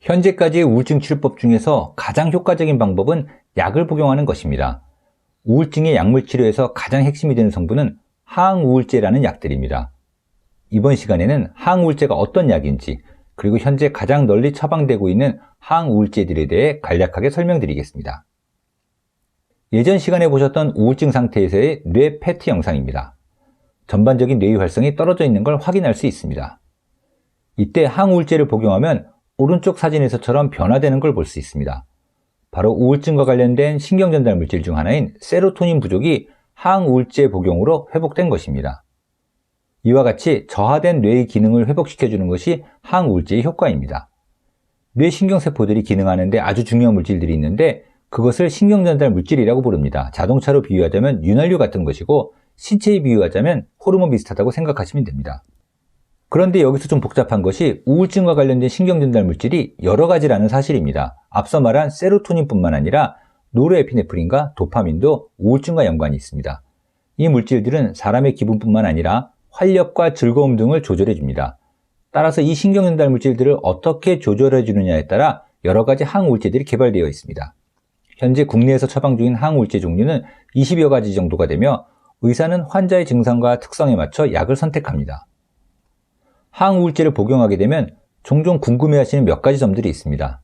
현재까지의 우울증 치료법 중에서 가장 효과적인 방법은 약을 복용하는 것입니다. 우울증의 약물 치료에서 가장 핵심이 되는 성분은 항우울제라는 약들입니다. 이번 시간에는 항우울제가 어떤 약인지, 그리고 현재 가장 널리 처방되고 있는 항우울제들에 대해 간략하게 설명드리겠습니다. 예전 시간에 보셨던 우울증 상태에서의 뇌 PET 영상입니다. 전반적인 뇌의 활성이 떨어져 있는 걸 확인할 수 있습니다. 이때 항우울제를 복용하면 오른쪽 사진에서처럼 변화되는 걸 볼 수 있습니다. 바로 우울증과 관련된 신경전달 물질 중 하나인 세로토닌 부족이 항우울제 복용으로 회복된 것입니다. 이와 같이 저하된 뇌의 기능을 회복시켜주는 것이 항우울제의 효과입니다. 뇌 신경세포들이 기능하는데 아주 중요한 물질들이 있는데 그것을 신경전달 물질이라고 부릅니다. 자동차로 비유하자면 윤활유 같은 것이고 신체에 비유하자면 호르몬 비슷하다고 생각하시면 됩니다. 그런데 여기서 좀 복잡한 것이 우울증과 관련된 신경전달 물질이 여러 가지라는 사실입니다. 앞서 말한 세로토닌뿐만 아니라 노르에피네프린과 도파민도 우울증과 연관이 있습니다. 이 물질들은 사람의 기분뿐만 아니라 활력과 즐거움 등을 조절해줍니다. 따라서 이 신경전달 물질들을 어떻게 조절해주느냐에 따라 여러 가지 항우울제들이 개발되어 있습니다. 현재 국내에서 처방 중인 항우울제 종류는 20여 가지 정도가 되며 의사는 환자의 증상과 특성에 맞춰 약을 선택합니다. 항우울제를 복용하게 되면 종종 궁금해하시는 몇 가지 점들이 있습니다.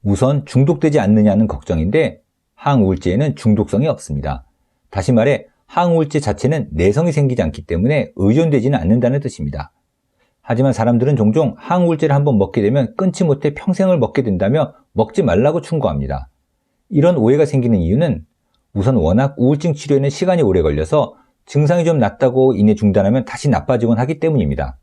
우선 중독되지 않느냐는 걱정인데 항우울제에는 중독성이 없습니다. 다시 말해 항우울제 자체는 내성이 생기지 않기 때문에 의존되지는 않는다는 뜻입니다. 하지만 사람들은 종종 항우울제를 한번 먹게 되면 끊지 못해 평생을 먹게 된다며 먹지 말라고 충고합니다. 이런 오해가 생기는 이유는 우선 워낙 우울증 치료에는 시간이 오래 걸려서 증상이 좀 낫다고 이내 중단하면 다시 나빠지곤 하기 때문입니다.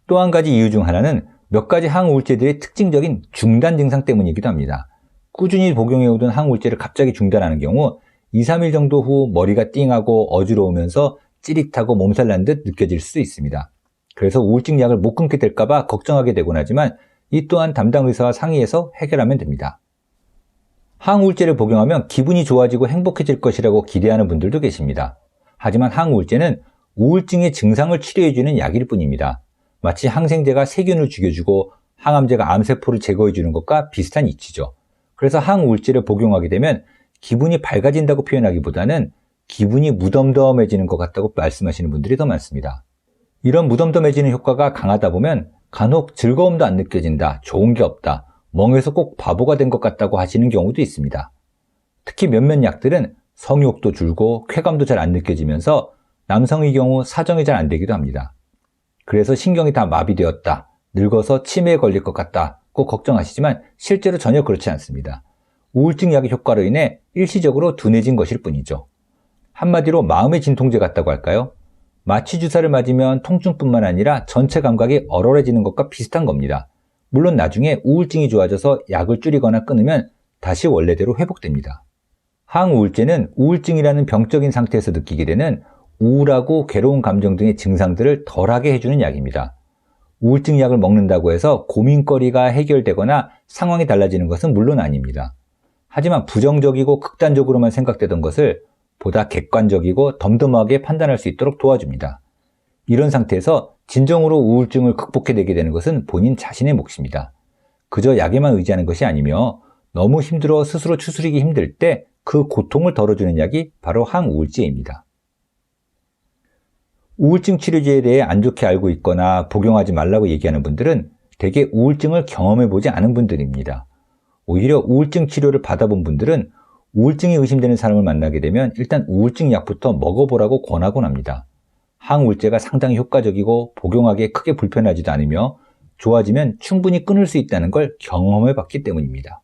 또 한 가지 이유 중 하나는 몇 가지 항우울제들의 특징적인 중단 증상 때문이기도 합니다. 꾸준히 복용해오던 항우울제를 갑자기 중단하는 경우 2, 3일 정도 후 머리가 띵하고 어지러우면서 찌릿하고 몸살 난 듯 느껴질 수 있습니다. 그래서 우울증 약을 못 끊게 될까봐 걱정하게 되곤 하지만 이 또한 담당 의사와 상의해서 해결하면 됩니다. 항우울제를 복용하면 기분이 좋아지고 행복해질 것이라고 기대하는 분들도 계십니다. 하지만 항우울제는 우울증의 증상을 치료해주는 약일 뿐입니다. 마치 항생제가 세균을 죽여주고 항암제가 암세포를 제거해주는 것과 비슷한 이치죠. 그래서 항우울제를 복용하게 되면 기분이 밝아진다고 표현하기보다는 기분이 무덤덤해지는 것 같다고 말씀하시는 분들이 더 많습니다. 이런 무덤덤해지는 효과가 강하다 보면 간혹 즐거움도 안 느껴진다, 좋은 게 없다, 멍해서 꼭 바보가 된 것 같다고 하시는 경우도 있습니다. 특히 몇몇 약들은 성욕도 줄고 쾌감도 잘 안 느껴지면서 남성의 경우 사정이 잘 안 되기도 합니다. 그래서 신경이 다 마비되었다, 늙어서 치매에 걸릴 것 같다고 걱정하시지만 실제로 전혀 그렇지 않습니다. 우울증 약의 효과로 인해 일시적으로 둔해진 것일 뿐이죠. 한마디로 마음의 진통제 같다고 할까요? 마취 주사를 맞으면 통증뿐만 아니라 전체 감각이 얼얼해지는 것과 비슷한 겁니다. 물론 나중에 우울증이 좋아져서 약을 줄이거나 끊으면 다시 원래대로 회복됩니다. 항우울제는 우울증이라는 병적인 상태에서 느끼게 되는 우울하고 괴로운 감정 등의 증상들을 덜하게 해주는 약입니다. 우울증 약을 먹는다고 해서 고민거리가 해결되거나 상황이 달라지는 것은 물론 아닙니다. 하지만 부정적이고 극단적으로만 생각되던 것을 보다 객관적이고 덤덤하게 판단할 수 있도록 도와줍니다. 이런 상태에서 진정으로 우울증을 극복해내게 되는 것은 본인 자신의 몫입니다. 그저 약에만 의지하는 것이 아니며 너무 힘들어 스스로 추스리기 힘들 때 그 고통을 덜어주는 약이 바로 항우울제입니다. 우울증 치료제에 대해 안 좋게 알고 있거나 복용하지 말라고 얘기하는 분들은 대개 우울증을 경험해보지 않은 분들입니다. 오히려 우울증 치료를 받아본 분들은 우울증이 의심되는 사람을 만나게 되면 일단 우울증 약부터 먹어보라고 권하곤 합니다. 항우울제가 상당히 효과적이고 복용하기에 크게 불편하지도 않으며 좋아지면 충분히 끊을 수 있다는 걸 경험해봤기 때문입니다.